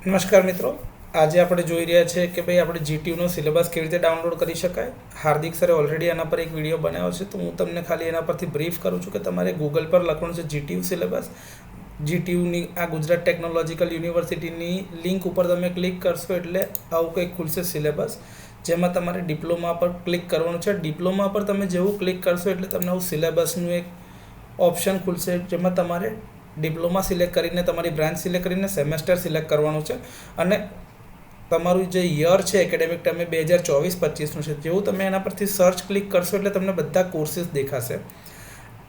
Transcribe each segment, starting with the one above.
નમસ્કાર મિત્રો, આજે આપણે જોઈ રહ્યા છીએ કે ભાઈ આપણે જીટીયુનો સિલેબસ કેવી રીતે ડાઉનલોડ કરી શકાય. હાર્દિક સરે ઓલરેડી આના પર એક વિડીયો બનાવ્યો છે, તો હું તમને ખાલી એના પરથી બ્રીફ કરું છું કે તમારે ગૂગલ પર લખવાનું છે જીટીયુ સિલેબસ. જીટીયુની આ ગુજરાત ટેકનોલોજીકલ યુનિવર્સિટીની લિંક ઉપર તમે ક્લિક કરશો એટલે આવું કંઈક ખુલશે સિલેબસ, જેમાં તમારે ડિપ્લોમા પર ક્લિક કરવાનું છે. ડિપ્લોમા પર તમે જેવું ક્લિક કરશો એટલે તમને આવું સિલેબસનું એક ઓપ્શન ખુલશે, જેમાં તમારે ડિપ્લોમા સિલેક્ટ કરીને તમારી બ્રાન્ચ સિલેક્ટ કરીને સેમેસ્ટર સિલેક્ટ કરવાનું છે અને તમારું જે યર છે એકેડેમિક ટર્મ 2024-25નું છે. જેવું તમે એના પરથી સર્ચ ક્લિક કરશો એટલે તમને બધા કોર્સીસ દેખાશે.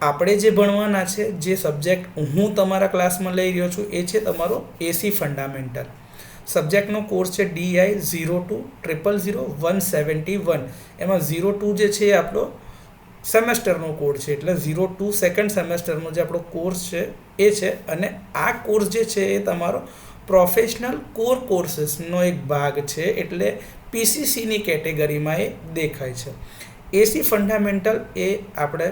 આપણે જે ભણવાના છે, જે સબ્જેક્ટ હું તમારા ક્લાસમાં લઈ રહ્યો છું એ છે તમારો એસી ફંડામેન્ટલ. સબ્જેક્ટનો કોર્સ છે DI02000171. એમાં 02 જે છે એ આપણો સેમેસ્ટરનો કોડ છે, એટલે 02 સેકન્ડ સેમેસ્ટરનો જે આપણો કોર્સ છે એ છે. અને આ કોર્સ જે છે એ તમારો પ્રોફેશનલ કોર કોર્સીસનો એક ભાગ છે, એટલે પીસીસીની કેટેગરીમાં એ દેખાય છે. એસી ફંડામેન્ટલ એ આપણે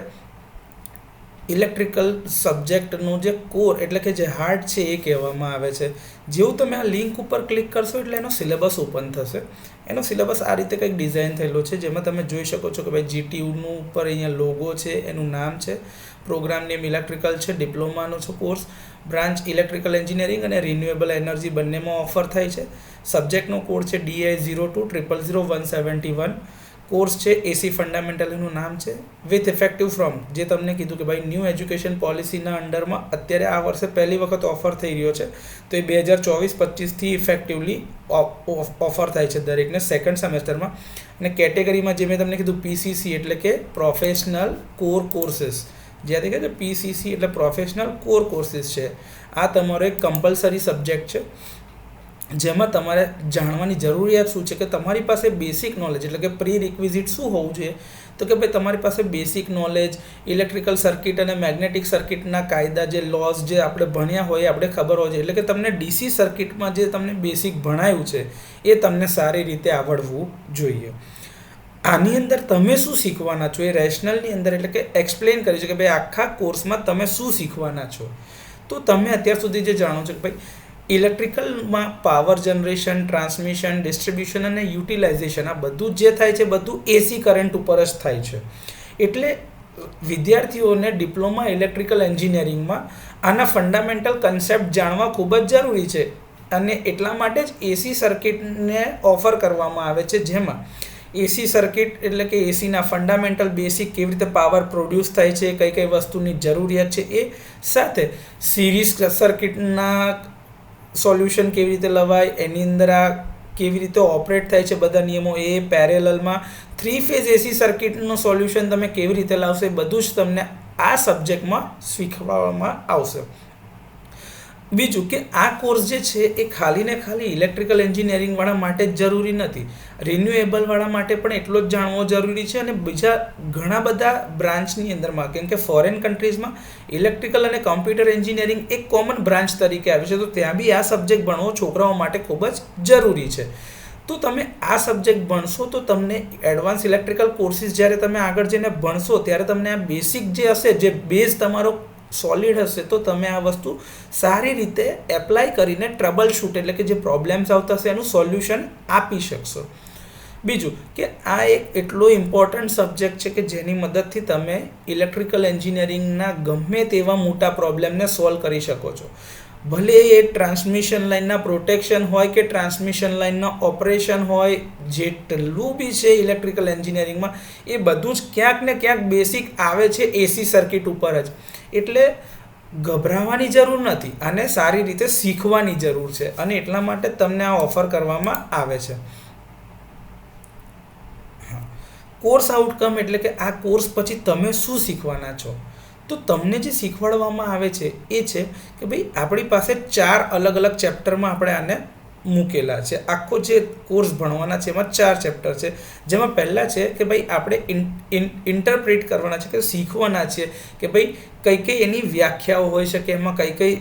ઇલેક્ટ્રિકલ સબ્જેક્ટનું જે કોર એટલે કે જે હાર્ટ છે એ કહેવામાં આવે છે. જેવું તમે આ લિંક ઉપર ક્લિક કરશો એટલે એનો સિલેબસ ઓપન થશે. એનો સિલેબસ આ રીતે કંઈક ડિઝાઇન થયેલો છે, જેમાં તમે જોઈ શકો છો કે ભાઈ જીટીયુનું ઉપર અહીંયા લોગો છે, એનું નામ છે, પ્રોગ્રામ નેમ ઇલેક્ટ્રિકલ છે, ડિપ્લોમાનો છે કોર્સ, બ્રાન્ચ ઇલેક્ટ્રિકલ એન્જિનિયરિંગ અને રિન્યુએબલ એનર્જી બંનેમાં ઓફર થાય છે. સબ્જેક્ટનો કોડ છે DI02000171. કોર્સ છે એસી ફંડામેન્ટલ, એનું નામ છે, વિથ ઇફેક્ટિવ ફ્રોમ, જે તમને કીધું કે ભાઈ ન્યૂ એજ્યુકેશન પોલિસીના અંડરમાં અત્યારે આ વર્ષે પહેલી વખત ઓફર થઈ રહ્યો છે, તો એ 2024-25થી ઇફેક્ટિવલી ઓફર થાય છે દરેકને સેકન્ડ સેમેસ્ટરમાં. અને કેટેગરીમાં જે મેં તમને કીધું પીસીસી એટલે કે પ્રોફેશનલ કોર કોર્સીસ, જ્યાંથી કહે છે પીસીસી એટલે પ્રોફેશનલ કોર કોર્સીસ છે. આ તમારો એક કમ્પલસરી સબ્જેક્ટ છે, જેમાં તમારે જાણવાની જરૂરિયાત શું છે કે તમારી પાસે બેસિક નોલેજ એટલે કે પ્રી રિક્વિઝિટ શું હોવું જોઈએ, તો કે ભાઈ તમારી પાસે બેસિક નોલેજ ઇલેક્ટ્રિકલ સર્કિટ અને મેગ્નેટિક સર્કિટના કાયદા, જે લોઝ જે આપણે ભણ્યા હોય આપણે ખબર હોય છે, એટલે કે તમને ડીસી સર્કિટમાં જે તમને બેસિક ભણાયું છે એ તમને સારી રીતે આવડવું જોઈએ. આની અંદર તમે શું શીખવાના છો એ રેશનલની અંદર એટલે કે એક્સપ્લેન કર્યું છે કે ભાઈ આખા કોર્સમાં તમે શું શીખવાના છો. તો તમે અત્યાર સુધી જે જાણો છો કે ભાઈ ઇલેક્ટ્રિકલમાં પાવર જનરેશન, ટ્રાન્સમિશન, ડિસ્ટ્રીબ્યુશન અને યુટિલાઇઝેશન આ બધું જે થાય છે બધું એસી કરંટ ઉપર જ થાય છે. એટલે વિદ્યાર્થીઓને ડિપ્લોમા ઇલેક્ટ્રિકલ એન્જિનિયરિંગમાં આના ફંડામેન્ટલ કન્સેપ્ટ જાણવા ખૂબ જ જરૂરી છે, અને એટલા માટે જ એસી સર્કિટને ઓફર કરવામાં આવે છે, જેમાં એસી સર્કિટ એટલે કે એસીના ફંડામેન્ટલ બેસિક કેવી રીતે પાવર પ્રોડ્યુસ થાય છે, કઈ કઈ વસ્તુની જરૂરિયાત છે, એ સાથે સિરીઝ સર્કિટના સોલ્યુશન કેવી રીતે લવાય, એની અંદર આ કેવી રીતે ઓપરેટ થાય છે બધા નિયમો, એ પેરેલલમાં 3 ફેઝ એસી સર્કિટનું સોલ્યુશન તમે કેવી રીતે લાવશો, એ બધું જ તમને આ સબ્જેક્ટમાં શીખવવામાં આવશે. બીજું કે આ કોર્સ જે છે એ ખાલી ને ખાલી ઇલેક્ટ્રિકલ એન્જિનિયરિંગવાળા માટે જ જરૂરી નથી, રિન્યુએબલવાળા માટે પણ એટલો જ જાણવો જરૂરી છે. અને બીજા ઘણા બધા બ્રાન્ચની અંદરમાં, કેમ કે ફોરેન કન્ટ્રીઝમાં ઇલેક્ટ્રિકલ અને કોમ્પ્યુટર એન્જિનિયરિંગ એક કોમન બ્રાન્ચ તરીકે આવે છે, તો ત્યાં બી આ સબ્જેક્ટ ભણવો છોકરાઓ માટે ખૂબ જ જરૂરી છે. તો તમે આ સબ્જેક્ટ ભણશો તો તમને એડવાન્સ ઇલેક્ટ્રિકલ કોર્સીસ જ્યારે તમે આગળ જઈને ભણશો ત્યારે તમને આ બેસિક જે હશે, જે બેઝ તમારો સોલિડ હશે, તો તમે આ વસ્તુ સારી રીતે એપ્લાય કરીને ટ્રબલ શૂટ એટલે કે જે પ્રોબ્લેમ્સ આવતા હશે એનું સોલ્યુશન આપી શકશો. બીજું કે આ એક એટલો ઇમ્પોર્ટન્ટ સબ્જેક્ટ છે કે જેની મદદથી તમે ઇલેક્ટ્રિકલ એન્જિનિયરિંગના ગમે તેવા મોટા પ્રોબ્લેમને સોલ્વ કરી શકો છો. ભલે એ ટ્રાન્સમિશન લાઇનના પ્રોટેક્શન હોય કે ટ્રાન્સમિશન લાઇનના ઓપરેશન હોય, જેટલું બી છે ઇલેક્ટ્રિકલ એન્જિનિયરિંગમાં એ બધું જ ક્યાંક ને ક્યાંક બેસિક આવે છે એસી સર્કિટ ઉપર જ. એટલે ગભરાવાની જરૂર નથી, આને સારી રીતે શીખવાની જરૂર છે, અને એટલા માટે તમને આ ઓફર કરવામાં આવે છે. કોર્સ આઉટકમ એટલે કે આ કોર્સ પછી તમે શું શીખવાના છો. તો તમને જે શીખવાડવામાં આવે છે એ છે કે ભાઈ આપણી પાસે 4 અલગ અલગ ચેપ્ટરમાં આપણે આને મૂકેલા છે. આખો જે કોર્સ ભણવાના છે એમાં 4 ચેપ્ટર છે, જેમાં પહેલાં છે કે ભાઈ આપણે ઇન્ટરપ્રિટ કરવાના છે કે શીખવાના છે કે ભાઈ કઈ કઈ એની વ્યાખ્યાઓ હોઈ શકે, એમાં કઈ કઈ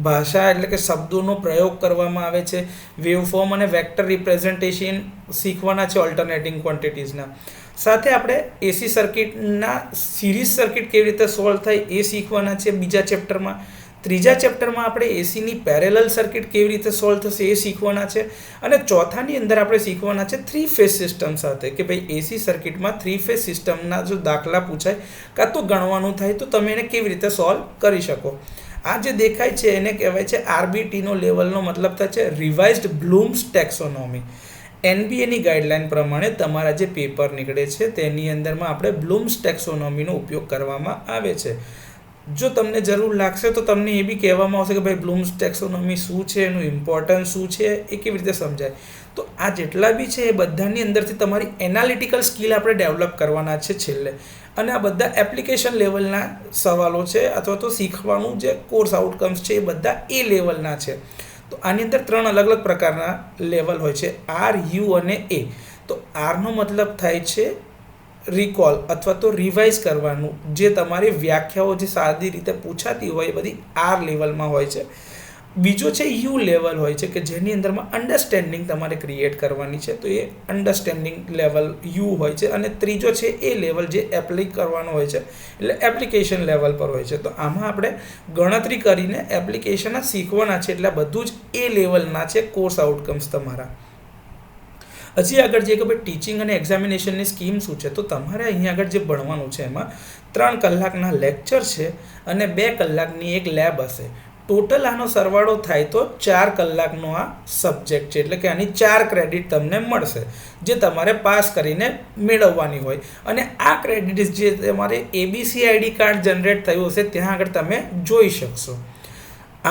ભાષા એટલે કે શબ્દોનો પ્રયોગ કરવામાં આવે છે, વેવફોર્મ અને વેક્ટર રિપ્રેઝન્ટેશન શીખવાના છે ઓલ્ટરનેટિંગ ક્વોન્ટિટીઝના. સાથે આપણે એસી સર્કિટના સિરીઝ સર્કિટ કેવી રીતે સોલ્વ થાય એ શીખવાના છે બીજા ચેપ્ટરમાં. ત્રીજા ચેપ્ટરમાં આપણે એસીની પેરેલલ સર્કિટ કેવી રીતે સોલ્વ થશે એ શીખવાના છે. અને ચોથાની અંદર આપણે શીખવાના છે 3 ફેઝ સિસ્ટમ સાથે, કે ભાઈ એસી સર્કિટમાં 3 ફેઝ સિસ્ટમના જો દાખલા પૂછાય કાં તો ગણવાનું થાય તો તમે એને કેવી રીતે સોલ્વ કરી શકો. આ જે દેખાય છે એને કહેવાય છે આરબીટીનો લેવલનો મતલબ થાય છે રિવાઇઝ્ડ બ્લૂમ્સ ટેક્સોનોમી. એનબીએની ગાઈડલાઇન પ્રમાણે તમારા જે પેપર નીકળે છે તેની અંદરમાં આપણે બ્લૂમ્સ ટેક્સોનોમીનો ઉપયોગ કરવામાં આવે છે. જો તમને જરૂર લાગશે તો તમને એ બી કહેવામાં આવશે કે ભાઈ બ્લૂમ્સ ટેક્સોનોમી શું છે, એનું ઇમ્પોર્ટન્સ શું છે, એ કેવી રીતે સમજાય. તો આ જેટલા બી છે એ બધાની અંદરથી તમારી એનાલિટિકલ સ્કિલ આપણે ડેવલપ કરવાના છે છેલ્લે. અને આ બધા એપ્લિકેશન લેવલના સવાલો છે અથવા તો શીખવાનું જે કોર્સ આઉટકમ્સ છે એ બધા એ લેવલના છે. તો આની અંદર 3 અલગ અલગ પ્રકારના લેવલ હોય છે, આર, યુ અને એ. તો આરનો મતલબ થાય છે રિકોલ અથવા તો રિવાઇઝ કરવાનું. જે તમારી વ્યાખ્યાઓ જે સાદી રીતે પૂછાતી હોય એ બધી આર લેવલમાં હોય છે. બીજો છે યુ લેવલ હોય છે કે જેની અંદરમાં અન્ડરસ્ટેન્ડિંગ તમારે ક્રિએટ કરવાની છે, તો એ અન્ડરસ્ટેન્ડિંગ લેવલ યુ હોય છે. અને ત્રીજો છે એ લેવલ જે એપ્લાય કરવાનો હોય છે, એટલે એપ્લિકેશન લેવલ પર હોય છે. તો આમાં આપણે ગણતરી કરીને એપ્લિકેશન જ શીખવાના છે, એટલે બધું જ એ લેવલના છે કોર્સ આઉટકમ્સ તમારા. હજી આગળ જે કે ભાઈ ટીચિંગ અને એક્ઝામિનેશનની સ્કીમ શું છે, તો તમારે અહીંયા આગળ જે ભણવાનું છે એમાં 3 કલાકના લેક્ચર છે અને 2 કલાકની એક લેબ હશે. ટોટલ આનો સરવાળો થાય તો 4 કલાકનો આ સબ્જેક્ટ છે, એટલે કે આની 4 ક્રેડિટ તમને મળશે જે તમારે પાસ કરીને મેળવવાની હોય. અને આ ક્રેડિટ જે તમારે ABCID કાર્ડ જનરેટ થયું હશે ત્યાં આગળ તમે જોઈ શકશો.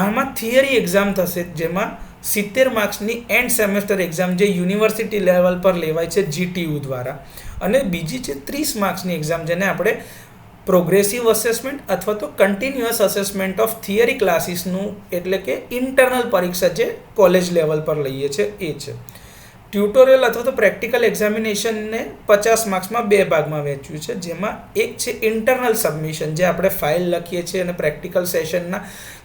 આમાં થિયરી એક્ઝામ થશે જેમાં 70 માર્ક્સની એન્ડ સેમેસ્ટર એક્ઝામ જે યુનિવર્સિટી લેવલ પર લેવાય છે GTU દ્વારા. અને બીજી છે 30 માર્ક્સની એક્ઝામ જેને આપણે પ્રોગ્રેસિવ અસેસમેન્ટ અથવા તો કન્ટિન્યુઅસ અસેસમેન્ટ ઓફ થિયરી ક્લાસીસનું, એટલે કે ઇન્ટરનલ પરીક્ષા જે કોલેજ લેવલ પર લઈએ છે એ છે. ટ્યુટોરિયલ અથવા તો પ્રેક્ટિકલ એક્ઝામિનેશનને 50 માર્ક્સમાં 2 ભાગમાં વહેંચ્યું છે, જેમાં એક છે ઇન્ટરનલ સબમિશન જે આપણે ફાઇલ લખીએ છીએ અને પ્રેક્ટિકલ સેશનના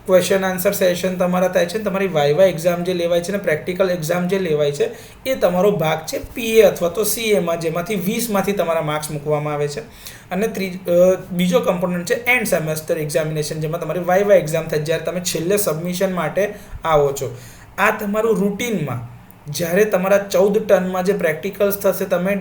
ક્વેશ્ચન આન્સર સેશન તમારા થાય છે. તમારી વાઇવા એક્ઝામ જે લેવાય છે અને પ્રેક્ટિકલ એક્ઝામ જે લેવાય છે એ તમારો ભાગ છે PA અથવા તો CAમાં, જેમાંથી 20માંથી તમારા માર્ક્સ મૂકવામાં આવે છે. અને બીજો કમ્પોનન્ટ છે એન્ડ સેમેસ્ટર એક્ઝામિનેશન, જેમાં તમારી વાઇવા એક્ઝામ થાય જ્યારે તમે છેલ્લે સબમિશન માટે આવો છો. આ તમારું રૂટીનમાં જ્યારે તમારા 14 ટર્નમાં જે પ્રેક્ટિકલ્સ થશે, તમે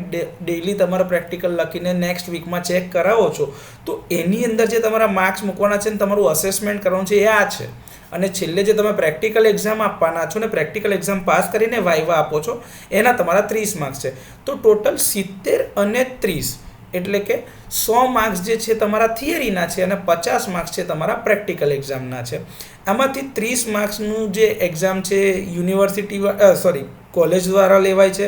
ડેઇલી તમારા પ્રેક્ટિકલ લખીને નેક્સ્ટ વીકમાં ચેક કરાવો છો, તો એની અંદર જે તમારા માર્ક્સ મૂકવાના છે ને તમારું અસેસમેન્ટ કરવાનું છે એ આ છે. અને છેલ્લે જે તમે પ્રેક્ટિકલ એક્ઝામ આપવાના છો ને પ્રેક્ટિકલ એક્ઝામ પાસ કરીને વાઇવા આપો છો એના તમારા 30 માર્ક્સ છે. તો ટોટલ 70 અને 30 એટલે કે 100 માર્ક્સ જે છે તમારા થિયરીના છે અને 50 માર્ક્સ છે તમારા પ્રેક્ટિકલ એક્ઝામના છે. આમાંથી 30 માર્ક્સનું જે એક્ઝામ છે યુનિવર્સિટી કોલેજ દ્વારા લેવાય છે.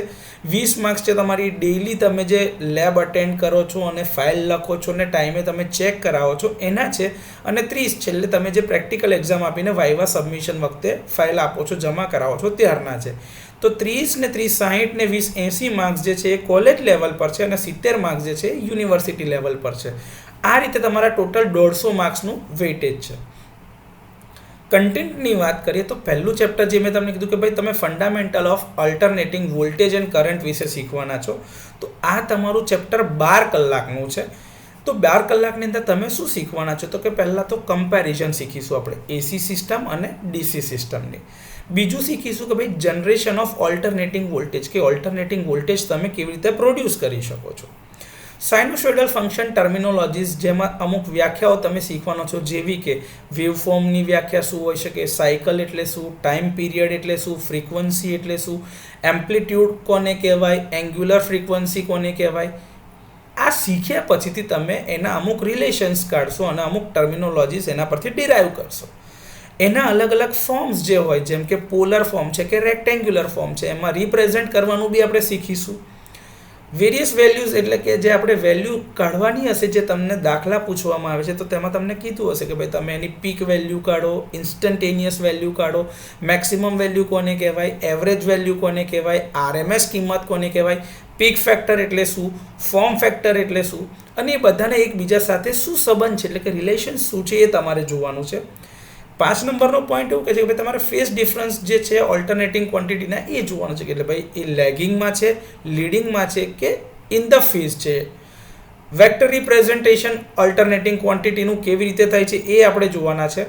20 માર્ક્સ છે તમારી ડેઇલી તમે જે લેબ અટેન્ડ કરો છો અને ફાઇલ લખો છો અને ટાઈમે તમે ચેક કરાવો છો એના છે. અને 30 છેલ્લે તમે જે પ્રેક્ટિકલ એક્ઝામ આપીને વાઇવા સબમિશન વખતે ફાઇલ આપો છો, જમા કરાવો છો ત્યારના છે. તો 30 ને 30 60 ને 20 80 માર્ક્સ જે છે એ કોલેજ લેવલ પર છે અને 70 માર્ક્સ જે છે યુનિવર્સિટી લેવલ પર છે. આ રીતે તમારા ટોટલ 150 માર્ક્સનું વેઇટેજ છે. કન્ટેન્ટની વાત કરીએ તો પહેલું ચેપ્ટર જે મેં તમને કીધું કે ભાઈ તમે fundamental of alternating voltage end current વિશે શીખવાના છો, તો આ તમારું ચેપ્ટર 12 કલાકનું છે. તો 12 કલાકની અંદર તમે શું શીખવાના છો, તો કે પહેલાં તો કમ્પેરિઝન શીખીશું આપણે AC સિસ્ટમ અને DC સિસ્ટમની. બીજું શીખીશું કે ભાઈ જનરેશન ઓફ ઓલ્ટરનેટિંગ વોલ્ટેજ, કે ઓલ્ટરનેટિંગ વોલ્ટેજ તમે કેવી રીતે પ્રોડ્યુસ કરી શકો છો. સાઇનોસોઇડલ ફંક્શન ટર્મિનોલોજીસ, જેમાં અમુક વ્યાખ્યાઓ તમે શીખવાનો છો, જેવી કે વેવફોર્મની વ્યાખ્યા શું હોઈ શકે, સાયકલ એટલે શું, ટાઈમ પીરિયડ એટલે શું, ફ્રીક્વન્સી એટલે શું, એમ્પ્લિટ્યૂડ કોને કહેવાય, એંગ્યુલર ફ્રીક્વન્સી કોને કહેવાય. આ શીખ્યા પછીથી તમે એના અમુક રિલેશન્સ કાઢશો અને અમુક ટર્મિનોલોજીસ એના પરથી ડિરાઈવ કરશો. એના અલગ અલગ ફોર્મ્સ જે હોય, જેમ કે પોલર ફોર્મ છે કે રેક્ટેન્ગ્યુલર ફોર્મ છે, એમાં રિપ્રેઝેન્ટ કરવાનું બી આપણે શીખીશું. વેરિયસ વેલ્યુઝ એટલે કે જે આપણે વેલ્યુ કાઢવાની હશે, જે તમને દાખલા પૂછવામાં આવે છે તો તેમાં તમને કીધું હશે કે ભાઈ તમે એની પીક વેલ્યુ કાઢો, ઇન્સ્ટન્ટેનિયસ વેલ્યુ કાઢો, મેક્સિમમ વેલ્યુ કોને કહેવાય, એવરેજ વેલ્યુ કોને કહેવાય, RMS કિંમત કોને કહેવાય, પીક ફેક્ટર એટલે શું, ફોર્મ ફેક્ટર એટલે શું, અને એ બધાને એકબીજા સાથે શું સંબંધ છે, એટલે કે રિલેશન શું છે એ તમારે જોવાનું છે. 5 નંબરનો પોઈન્ટ એવું કહે છે કે ભાઈ તમારે ફેઝ ડિફરન્સ જે છે ઓલ્ટરનેટિંગ ક્વોન્ટિટીના એ જોવાનું છે, કે એટલે ભાઈ એ લેગિંગમાં છે, લીડિંગમાં છે કે ઇન ધ ફેઝ છે. વેક્ટર રિપ્રેઝન્ટેશન ઓલ્ટરનેટિંગ ક્વોન્ટિટીનું કેવી રીતે થાય છે એ આપણે જોવાના છે.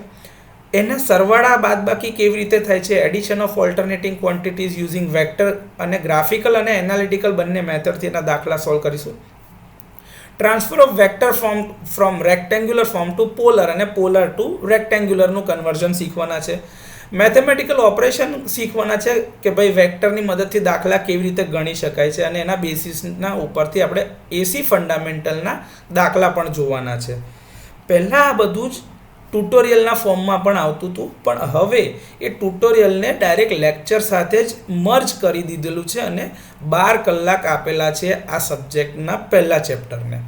એના સરવાળા બાદબાકી કેવી રીતે થાય છે, addition of alternating quantities using vector અને ગ્રાફિકલ અને એનાલિટિકલ બંને મેથડથી એના દાખલા સોલ્વ કરીશું. Transfer of vector form from rectangular form to polar અને પોલર ટુ રેક્ટેન્ગ્યુલરનું કન્વર્ઝન શીખવાના છે. મેથેમેટિકલ ઓપરેશન શીખવાના છે કે ભાઈ વેક્ટરની મદદથી દાખલા કેવી રીતે ગણી શકાય છે, અને એના બેસિસના ઉપરથી આપણે એસી ફંડામેન્ટલના દાખલા પણ જોવાના છે. પહેલાં આ બધું જ ટ્યુટોરિયલના ફોર્મમાં પણ આવતું હતું, પણ હવે એ ટ્યુટોરિયલને ડાયરેક્ટ લેક્ચર સાથે જ મર્જ કરી દીધેલું છે અને 12 કલાક આપેલા છે આ સબ્જેક્ટના પહેલા ચેપ્ટરને.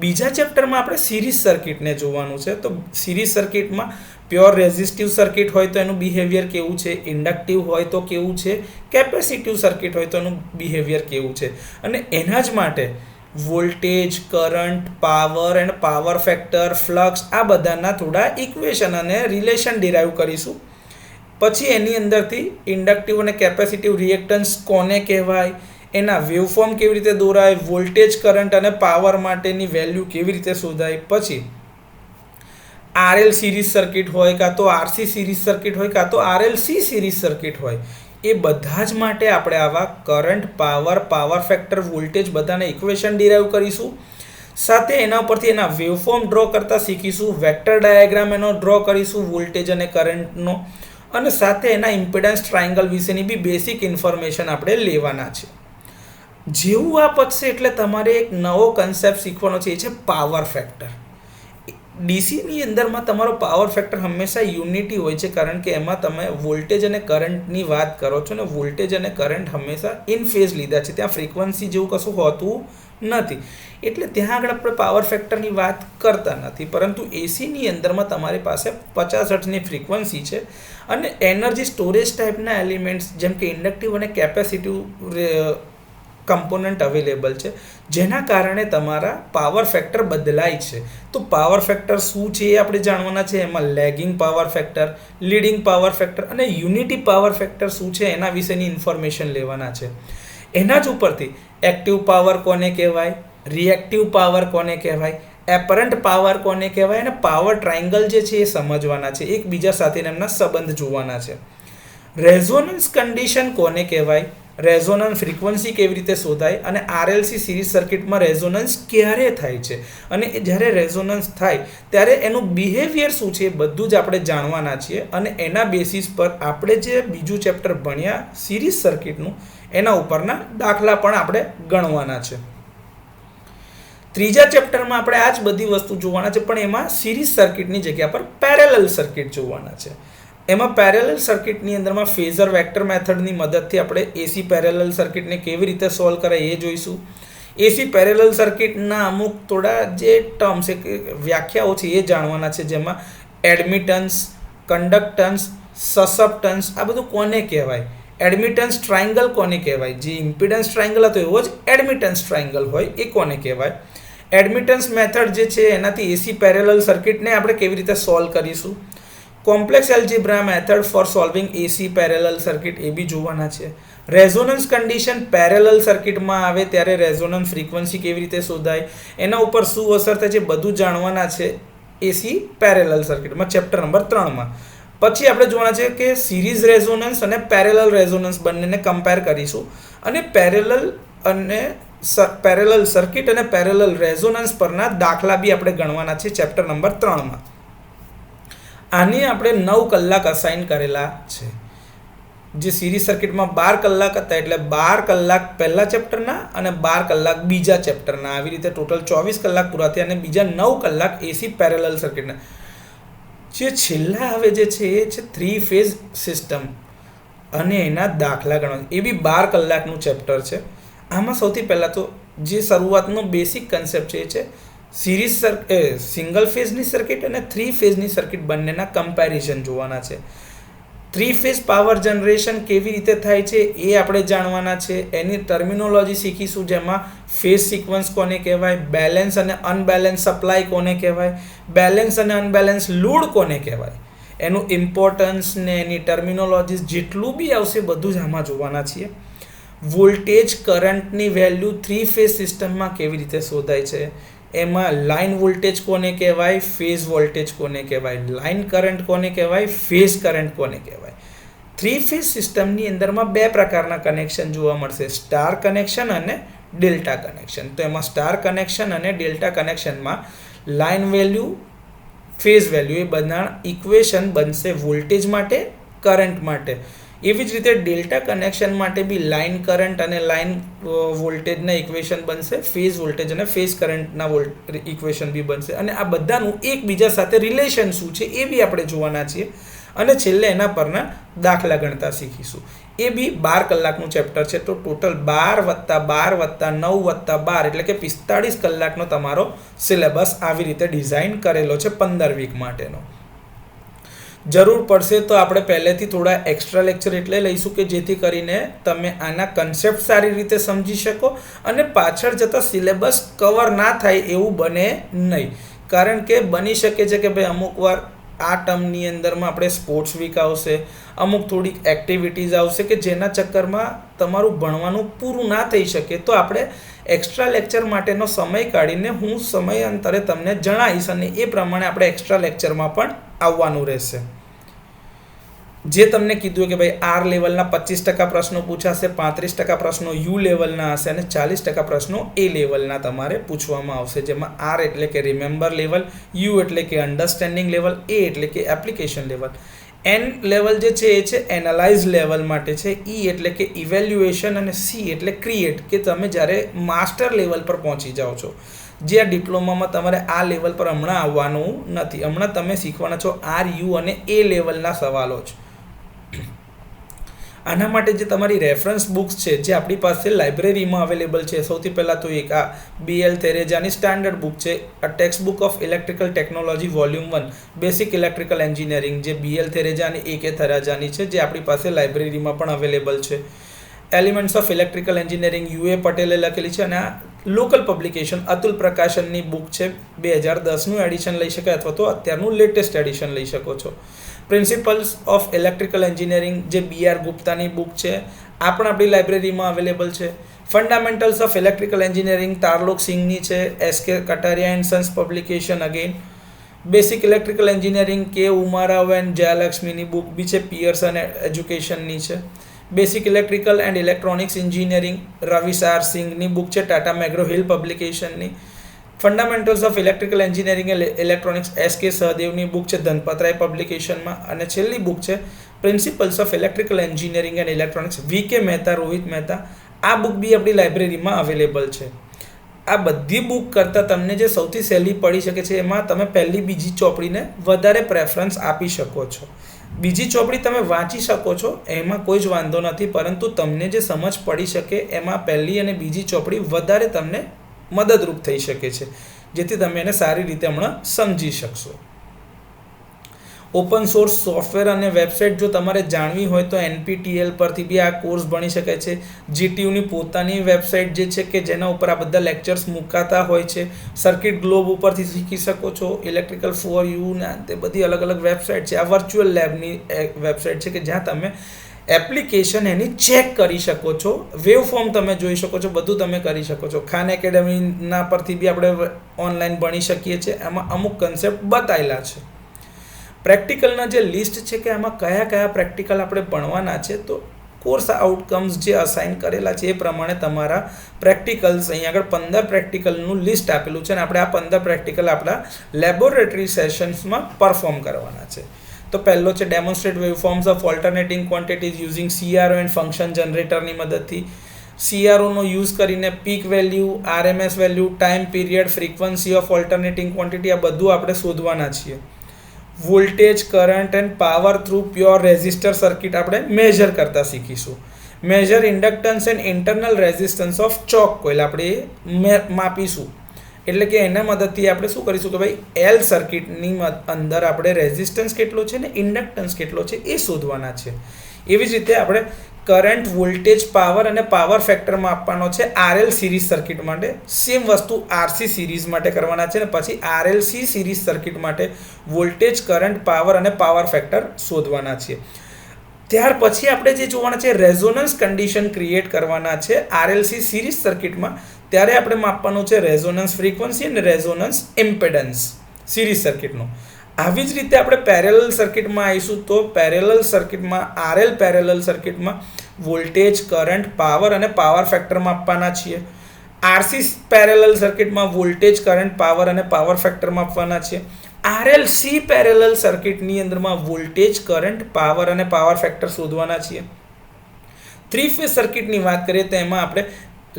બીજા ચેપ્ટરમાં આપણે સિરીઝ સર્કિટને જોવાનું છે. તો સિરીઝ સર્કિટમાં પ્યોર રેઝિસ્ટિવ સર્કિટ હોય તો એનું બિહેવિયર કેવું છે, ઇન્ડક્ટિવ હોય તો કેવું છે, કેપેસિટિવ સર્કિટ હોય તો એનું બિહેવિયર કેવું છે, અને એના જ માટે voltage, current, power end power factor, flux આ બધાના થોડા ઇક્વેશન અને રિલેશન ડિરાઈવ કરીશું. પછી એની અંદરથી ઇન્ડક્ટિવ અને કેપેસિટિવ રિએક્ટન્સ કોને કહેવાય, એના વેવફોર્મ કેવી રીતે દોરાય, વોલ્ટેજ, કરંટ અને પાવર માટેની વેલ્યુ કેવી રીતે શોધાય, પછી RL સિરીઝ સર્કિટ હોય કાં તો RC સિરીઝ સર્કિટ હોય કાં તો RLC સિરીઝ સર્કિટ હોય, એ બધા જ માટે આપણે આવા current, power, power factor, voltage બધાને ઇક્વેશન ડિરાઈવ કરીશું. સાથે એના ઉપરથી એના વેવફોર્મ ડ્રો કરતા શીખીશું, વેક્ટર ડાયાગ્રામ એનો ડ્રો કરીશું વોલ્ટેજ અને કરંટનો, અને સાથે એના ઇમ્પિડન્સ ટ્રાયંગલ વિશેની બી બેસિક ઇન્ફોર્મેશન આપણે લેવાના છે. જેવું આ પતશે એટલે તમારે એક નવો કન્સેપ્ટ શીખવાનો છે, એ છે પાવર ફેક્ટર. ડીસીની અંદરમાં તમારો પાવર ફેક્ટર હંમેશા યુનિટી હોય છે, કારણ કે એમાં તમે વોલ્ટેજ અને કરંટની વાત કરો છો ને વોલ્ટેજ અને કરંટ હંમેશા ઇન ફેઝ લીધા છે, ત્યાં ફ્રીક્વન્સી જેવું કશું હોતું નથી, એટલે ત્યાં આગળ આપણે પાવર ફેક્ટરની વાત કરતા નથી. પરંતુ એસીની અંદરમાં તમારી પાસે 50 હર્ટ્ઝની ફ્રીક્વન્સી છે અને એનર્જી સ્ટોરેજ ટાઈપના એલિમેન્ટ્સ જેમ કે ઇન્ડક્ટિવ અને કેપેસિટિવ કમ્પોનન્ટ અવેલેબલ છે, જેના કારણે તમારા પાવર ફેક્ટર બદલાય છે. તો પાવર ફેક્ટર શું છે એ આપણે જાણવાના છે. એમાં lagging power factor, leading power factor અને યુનિટી પાવર ફેક્ટર શું છે એના વિશેની ઇન્ફોર્મેશન લેવાના છે. એના જ ઉપરથી એક્ટિવ પાવર કોને કહેવાય, રિએક્ટિવ પાવર કોને કહેવાય, એપરન્ટ પાવર કોને કહેવાય અને પાવર ટ્રાયંગલ જે છે એ સમજવાના છે, એકબીજા સાથે એમના સંબંધ જોવાના છે. રેઝોનન્સ કન્ડિશન કોને કહેવાય, રેઝોનન્સ ફ્રીક્વન્સી કેવી રીતે શોધાય અને RLC સિરીઝ સર્કિટમાં રેઝોનન્સ ક્યારે થાય છે, અને જ્યારે રેઝોનન્સ થાય ત્યારે એનું બિહેવિયર શું છે એ બધું જ આપણે જાણવાના છીએ. અને એના બેસિસ પર આપણે જે બીજું ચેપ્ટર ભણ્યા સિરીઝ સર્કિટનું એના ઉપરના દાખલા પણ આપણે ગણવાના છે. ત્રીજા ચેપ્ટરમાં આપણે આ જ બધી વસ્તુ જોવાના છે, પણ એમાં સિરીઝ સર્કિટની જગ્યા પર પેરેલલ સર્કિટ જોવાના છે. એમાં પેરેલલ સર્કિટની અંદરમાં ફેઝર વેક્ટર મેથડની મદદથી આપણે એસી પેરેલલ સર્કિટને કેવી રીતે સોલ્વ કરાય એ જોઈશું. એસી પેરેલલ સર્કિટના અમુક થોડા જે ટર્મ્સ વ્યાખ્યાઓ છે એ જાણવાના છે, જેમાં એડમિટન્સ, કન્ડક્ટન્સ, સસપ્ટન્સ આ બધું કોને કહેવાય, એડમિટન્સ ટ્રાયંગલ કોને કહેવાય, જે ઇમ્પિડન્સ ટ્રાયંગલ હતો એવો જ એડમિટન્સ ટ્રાયંગલ હોય એ કોને કહેવાય, એડમિટન્સ મેથડ જે છે એનાથી એસી પેરેલલ સર્કિટને આપણે કેવી રીતે સોલ્વ કરીશું, complex algebra method for solving AC parallel circuit એ બી જોવાના છે. રેઝોનન્સ કન્ડિશન પેરેલલ સર્કિટમાં આવે ત્યારે રેઝોનન્સ ફ્રીક્વન્સી કેવી રીતે શોધાય, એના ઉપર શું અસર થાય છે બધું જાણવાના છે એસી પેરેલલ સર્કિટમાં ચેપ્ટર નંબર 3માં. પછી આપણે જોવાના છે કે સિરીઝ રેઝોનન્સ અને પેરેલલ રેઝોનન્સ બંનેને કમ્પેર કરીશું, અને પેરેલલ સર્કિટ અને પેરેલલ રેઝોનન્સ પરના દાખલા બી આપણે ગણવાના છે ચેપ્ટર નંબર 3માં. આની આપણે 9 કલાક અસાઇન કરેલા છે. જે સિરીઝ સર્કિટમાં 12 કલાક હતા એટલે 12 કલાક પહેલા ચેપ્ટરના અને 12 કલાક બીજા ચેપ્ટરના, આવી રીતે ટોટલ 24 કલાક પૂરા થયા, અને બીજા 9 કલાક એસી પેરેલલ સર્કિટના. જે છેલ્લા હવે જે છે એ છે 3 ફેઝ સિસ્ટમ અને એના દાખલા ગણવા, એ બી 12 કલાકનું ચેપ્ટર છે. આમાં સૌથી પહેલાં તો જે શરૂઆતનો બેસિક કન્સેપ્ટ છે એ છે સિંગલ ફેઝની સર્કિટ અને 3 ફેઝની સર્કિટ બંનેના કમ્પેરિઝન જોવાના છે. 3 ફેઝ પાવર જનરેશન કેવી રીતે થાય છે એ આપણે જાણવાના છે. એની ટર્મિનોલોજી શીખીશું, જેમાં ફેઝ સિક્વન્સ કોને કહેવાય, બેલેન્સ અને અનબેલેન્સ સપ્લાય કોને કહેવાય, બેલેન્સ અને અનબેલેન્સ લોડ કોને કહેવાય, એનું ઇમ્પોર્ટન્સ ને એની ટર્મિનોલોજીસ જેટલું બી આવશે બધું જ આમાં જોવાના છીએ. વોલ્ટેજ કરંટની વેલ્યુ 3 ફેઝ સિસ્ટમમાં કેવી રીતે શોધાય છે, એમાં લાઇન વોલ્ટેજ કોને કહેવાય, ફેઝ વોલ્ટેજ કોને કહેવાય, લાઇન કરંટ કોને કહેવાય, ફેઝ કરંટ કોને કહેવાય. 3 ફેઝ સિસ્ટમની અંદરમાં 2 પ્રકારના કનેક્શન જોવા મળશે, સ્ટાર કનેક્શન અને ડેલ્ટા કનેક્શન. તો એમાં સ્ટાર કનેક્શન અને ડેલ્ટા કનેક્શનમાં લાઇન વેલ્યુ, ફેઝ વેલ્યુ એ બધા ઇક્વેશન બનશે વોલ્ટેજ માટે, કરંટ માટે. એવી જ રીતે ડેલ્ટા કનેક્શન માટે બી લાઇન કરંટ અને લાઇન વોલ્ટેજના ઇક્વેશન બનશે, ફેઝ વોલ્ટેજ અને ફેઝ કરંટના ઇક્વેશન બી બનશે. અને આ બધાનું એકબીજા સાથે રિલેશન શું છે એ બી આપણે જોવાના છીએ. અને છેલ્લે એના પરના દાખલા ગણતા શીખીશું. એ બી 12 કલાકનું ચેપ્ટર છે. તો ટોટલ 12 + 12 + 9 + 12 એટલે કે 45 કલાકનો તમારો સિલેબસ આવી રીતે ડિઝાઇન કરેલો છે 15 વીક માટેનો. જરૂર પડશે તો આપણે પહેલેથી થોડા એક્સ્ટ્રા લેક્ચર એટલે લઈશું કે જેથી કરીને તમે આના કન્સેપ્ટ સારી રીતે સમજી શકો અને પાછળ જતાં સિલેબસ કવર ના થાય એવું બને નહીં. કારણ કે બની શકે છે કે ભાઈ અમુક વાર આ ટર્મની અંદરમાં આપણે સ્પોર્ટ્સ વીક આવશે, અમુક થોડીક એક્ટિવિટીઝ આવશે કે જેના ચક્કરમાં તમારું ભણવાનું પૂરું ના થઈ શકે. તો આપણે એક્સ્ટ્રા લેક્ચર માટેનો સમય કાઢીને હું સમયાંતરે તમને જણાવીશ અને એ પ્રમાણે આપણે એક્સ્ટ્રા લેક્ચરમાં પણ આવવાનું રહેશે. જે તમને કીધું કે ભાઈ આર લેવલના 25% પ્રશ્નો પૂછાશે, 35% પ્રશ્નો યુ લેવલના હશે અને 40% પ્રશ્નો એ લેવલના તમારે પૂછવામાં આવશે. જેમાં આર એટલે કે રિમેમ્બર લેવલ, યુ એટલે કે અન્ડરસ્ટેન્ડિંગ લેવલ, એ એટલે કે એપ્લિકેશન લેવલ, એન લેવલ જે છે એ છે એનાલાઇઝ લેવલ માટે છે, ઈ એટલે કે ઇવેલ્યુએશન અને સી એટલે ક્રિએટ કે તમે જ્યારે માસ્ટર લેવલ પર પહોંચી જાઓ છો. જે આ ડિપ્લોમામાં તમારે આ લેવલ પર હમણાં આવવાનું નથી. હમણાં તમે શીખવાના છો આર, યુ અને એ લેવલના સવાલો જ. આના માટે જે તમારી રેફરન્સ બુક્સ છે જે આપણી પાસે લાઇબ્રેરીમાં અવેલેબલ છે, સૌથી પહેલાં તો એક આ BL થેરેજાની સ્ટાન્ડર્ડ બુક છે, a text book of electrical technology volume 1 basic electrical engineering, જે BL થેરેજાની AK થેરેજાની છે, જે આપણી પાસે લાઇબ્રેરીમાં પણ અવેલેબલ છે. Elements of electrical engineering UA પટેલે લખેલી છે અને આ લોકલ પબ્લિકેશન અતુલ પ્રકાશનની બુક છે. 2010નું એડિશન લઈ શકાય અથવા તો અત્યારનું લેટેસ્ટ એડિશન લઈ શકો છો. પ્રિન્સિપલ્સ ઓફ ઇલેક્ટ્રિકલ એન્જિનિયરિંગ જે BR ગુપ્તાની બુક છે, આ પણ આપણી લાઇબ્રેરીમાં અવેલેબલ છે. ફંડામેન્ટલ્સ ઓફ ઇલેક્ટ્રિકલ એન્જિનિયરિંગ તારલોક સિંઘની છે, SK Kataria and Sons publication again. Basic electrical engineering કે ઉમારાવ એન્ડ જયલક્ષ્મીની બુક બી છે, પિયર્સન એજ્યુકેશનની છે. Basic electrical and electronics engineering રવિસાર સિંઘની બુક છે, ટાટા મેગ્રો હિલ પબ્લિકેશનની. Fundamentals of electrical engineering and electronics SK સહદેવની બુક છે, ધનપતરાય પબ્લિકેશનમાં. અને છેલ્લી બુક છે principles of electrical engineering and electronics VK Mehta, Rohit Mehta. આ બુક બી આપણી લાઇબ્રેરીમાં અવેલેબલ છે. આ બધી બુક કરતાં તમને જે સૌથી સહેલી પડી શકે છે એમાં તમે પહેલી બીજી ચોપડીને વધારે પ્રેફરન્સ આપી શકો છો. બીજી ચોપડી તમે વાંચી શકો છો, એમાં કોઈ જ વાંધો નથી, પરંતુ તમને જે સમજ પડી શકે એમાં પહેલી અને બીજી ચોપડી વધારે તમને મદદરૂપ થઈ શકે છે, જેથી તમે એને સારી રીતે હમણાં સમજી શકશો. ઓપન સોર્સ સોફ્ટવેર અને વેબસાઇટ જો તમારે જાણવી હોય તો NPTEL પરથી બી આ કોર્સ ભણી શકાય છે. GTUની પોતાની વેબસાઇટ જે છે કે જેના ઉપર આ બધા લેક્ચર્સ મુકાતા હોય છે. સર્કિટ ગ્લોબ ઉપરથી શીખી શકો છો. ઇલેક્ટ્રિકલ ફોર યુ ને તે બધી અલગ અલગ વેબસાઇટ છે. આ વર્ચ્યુઅલ લેબની વેબસાઇટ છે કે જ્યાં તમે એપ્લિકેશન એની ચેક કરી શકો છો, વેવ ફોર્મ તમે જોઈ શકો છો, બધું તમે કરી શકો છો. ખાન એકેડમીના પરથી બી આપણે ઓનલાઈન ભણી શકીએ છીએ. એમાં અમુક કન્સેપ્ટ બતાવેલા છે. પ્રેક્ટિકલના જે લિસ્ટ છે કે આમાં કયા કયા પ્રેક્ટિકલ આપણે ભણવાના છે, તો કોર્સ આઉટકમ્સ જે અસાઇન કરેલા છે એ પ્રમાણે તમારા પ્રેક્ટિકલ્સ અહીંયા આગળ 15 પ્રેક્ટિકલનું લિસ્ટ આપેલું છે અને આપણે આ 15 પ્રેક્ટિકલ આપણા લેબોરેટરી સેશન્સમાં પરફોર્મ કરવાના છે. તો પહેલો છે demonstrate waveforms of alternating quantities using CRO and function જનરેટરની મદદથી. CROનો યુઝ કરીને peak value, RMS value, time period, frequency of alternating quantity આ બધું આપણે શોધવાના છીએ. Voltage, current and power through pure resistor circuit આપણે મેજર કરતા શીખીશું. Measure inductance and internal resistance of choke coil આપણે માપીશું. એટલે કે એના મદદથી આપણે શું કરીશું કે ભાઈ L સર્કિટની અંદર આપણે રેઝિસ્ટન્સ કેટલો છે ને ઇન્ડક્ટન્સ કેટલો છે એ શોધવાના છે. એવી જ રીતે આપણે કરંટ, વોલ્ટેજ, પાવર અને પાવર ફેક્ટર માપવાનો છે RL સિરીઝ સર્કિટ માટે. સેમ વસ્તુ RC સિરીઝ માટે કરવાના છે અને પછી RLC સિરીઝ સર્કિટ માટે વોલ્ટેજ, કરંટ, પાવર અને પાવર ફેક્ટર શોધવાના છે. ત્યાર પછી આપણે જે જોવાના છે રેઝોનન્સ કન્ડિશન ક્રિએટ કરવાના છે RLC સિરીઝ સર્કિટમાં. ત્યારે આપણે માપવાનું છે રેઝોનન્સ ફ્રીક્વન્સી અને રેઝોનન્સ ઇમ્પેડન્સ સિરીઝ સર્કિટનો. આવી જ રીતે આપણે પેરેલલ સર્કિટમાં આવીશું. તો પેરેલલ સર્કિટમાં આરએલ પેરેલલ સર્કિટમાં વોલ્ટેજ, કરંટ, પાવર અને પાવર ફેક્ટર માપવાના છીએ. આરસી પેરેલલ સર્કિટમાં વોલ્ટેજ, કરંટ, પાવર અને પાવર ફેક્ટર માપવાના છીએ. આરએલસી પેરેલલ સર્કિટની અંદરમાં વોલ્ટેજ, કરંટ, પાવર અને પાવર ફેક્ટર શોધવાના છીએ. 3 ફેઝ સર્કિટની વાત કરીએ તો એમાં આપણે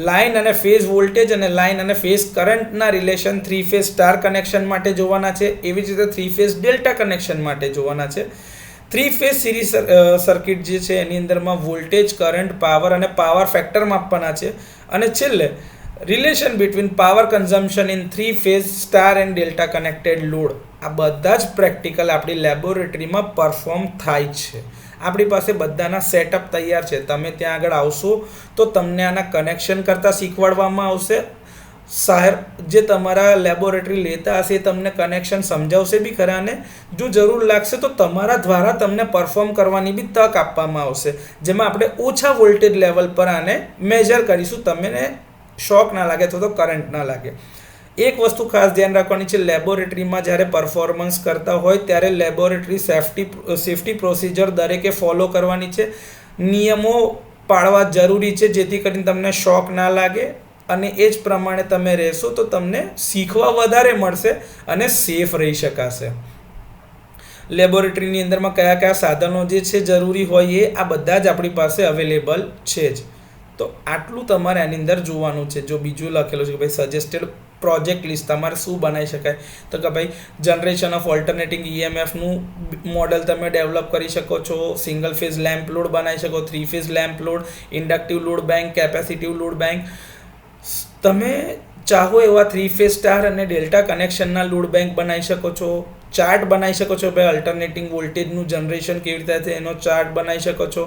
લાઇન અને ફેઝ વોલ્ટેજ અને લાઇન અને ફેઝ કરંટના રિલેશન 3 ફેઝ સ્ટાર કનેક્શન માટે જોવાના છે. એવી જ રીતે 3 ફેઝ ડેલ્ટા કનેક્શન માટે જોવાના છે. 3 ફેઝ સિરીઝ સર્કિટ જે છે એની અંદરમાં વોલ્ટેજ, કરંટ, પાવર અને પાવર ફેક્ટર માપવાના છે. અને છેલ્લે relation between power consumption in 3 phase star and delta connected load. આ બધા જ પ્રેક્ટિકલ આપણી લેબોરેટરીમાં પરફોર્મ થાય છે. આપણી પાસે બધાના સેટઅપ તૈયાર છે. તમે ત્યાં આગળ આવશો તો તમને આના કનેક્શન કરતાં શીખવાડવામાં આવશે. સાહેબ જે તમારા લેબોરેટરી લેતા હશે એ તમને કનેક્શન સમજાવશે બી ખરા, અને જો જરૂર લાગશે તો તમારા દ્વારા તમને પરફોર્મ કરવાની બી તક આપવામાં આવશે, જેમાં આપણે ઓછા વોલ્ટેજ લેવલ પર આને મેજર કરીશું. તમને શોક ના લાગે અથવા તો કરંટ ના લાગે. એક વસ્તુ ખાસ ધ્યાન રાખવાની છે, લેબોરેટરીમાં જ્યારે પરફોર્મન્સ કરતા હોય ત્યારે લેબોરેટરી સેફ્ટી પ્રોસિજર દરેકે ફોલો કરવાની છે. નિયમો પાળવા જરૂરી છે જેથી કરીને તમને શોક ના લાગે, અને એ જ પ્રમાણે તમે રહેશો તો તમને શીખવા વધારે મળશે અને સેફ રહી શકાશે. લેબોરેટરીની અંદરમાં કયા કયા સાધનો જે છે જરૂરી હોય એ આ બધા જ આપણી પાસે અવેલેબલ છે જ. તો આટલું તમારે આની અંદર જોવાનું છે. જો બીજું લખેલું છે કે ભાઈ સજેસ્ટેડ પ્રોજેક્ટ લિસ્ટ તમારે શું બનાવી શકાય, તો કે ભાઈ જનરેશન ઓફ ઓલ્ટરનેટિંગ EMFનું મોડલ તમે ડેવલપ કરી શકો છો. સિંગલ ફેઝ લેમ્પ લોડ બનાવી શકો, 3 phase lamp load, inductive load bank, capacitive load bank. તમે ચાહો એવા 3 ફેઝ સ્ટાર અને ડેલ્ટા કનેક્શનના લોડ બેંક બનાવી શકો છો. ચાર્ટ બનાવી શકો છો, ભાઈ અલ્ટરનેટિંગ વોલ્ટેજનું જનરેશન કેવી રીતે થાય છે એનો ચાર્ટ બનાવી શકો છો.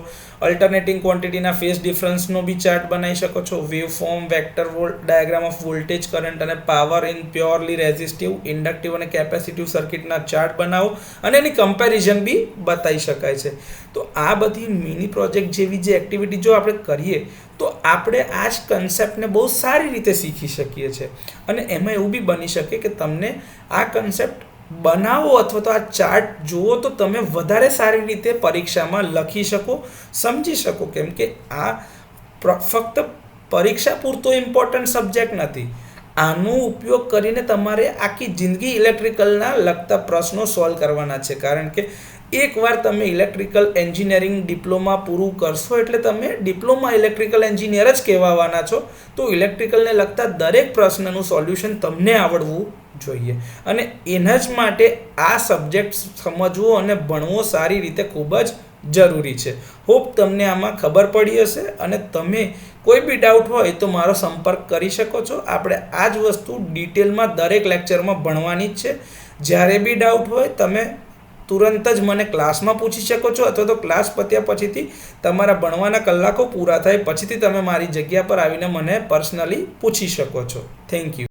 અલ્ટરનેટિંગ ક્વોન્ટિટીના ફેઝ ડિફરન્સનો બી ચાર્ટ બનાવી શકો છો. Wave form, vector diagram of voltage, current અને power in purely resistive, inductive અને કેપેસિટિવ સર્કિટના ચાર્ટ બનાવો અને એની કમ્પેરિઝન બી બતાવી શકાય છે. તો આ બધી મિની પ્રોજેક્ટ જેવી જે એક્ટિવિટી જો આપણે કરીએ તો આપણે આ જ કન્સેપ્ટને બહુ સારી રીતે શીખી શકીએ છીએ. અને એમાં એવું બી બની શકે કે તમને આ કન્સેપ્ટ બનાવો અથવા તો આ ચાર્ટ જુઓ તો તમે વધારે સારી રીતે પરીક્ષામાં લખી શકો, સમજી શકો. કેમ કે આ ફક્ત પરીક્ષા પૂરતો ઇમ્પોર્ટન્ટ સબ્જેક્ટ નથી. આનો ઉપયોગ કરીને તમારે આખી જિંદગી ઇલેક્ટ્રિકલના લગતા પ્રશ્નો સોલ્વ કરવાના છે. કારણ કે એકવાર તમે ઇલેક્ટ્રિકલ એન્જિનિયરિંગ ડિપ્લોમા પૂરું કરશો એટલે તમે ડિપ્લોમા ઇલેક્ટ્રિકલ એન્જિનિયર જ કહેવાના છો. તો ઇલેક્ટ્રિકલને લગતા દરેક પ્રશ્નનું સોલ્યુશન તમને આવડવું જોઈએ. અને એના જ માટે આ સબ્જેક્ટ સમજવો અને ભણવો સારી રીતે ખૂબ જ જરૂરી છે. હોપ તમને આમાં ખબર પડી હશે, અને તમે કોઈ બી ડાઉટ હોય તો મારો સંપર્ક કરી શકો છો. આપણે આ જ વસ્તુ ડિટેલમાં દરેક લેક્ચરમાં ભણવાની જ છે. જ્યારે બી ડાઉટ હોય તમે તુરંત જ મને ક્લાસમાં પૂછી શકો છો, અથવા તો ક્લાસ પત્યા પછીથી તમારા ભણવાના કલાકો પૂરા થાય પછીથી તમે મારી જગ્યા પર આવીને મને પર્સનલી પૂછી શકો છો. Thank you.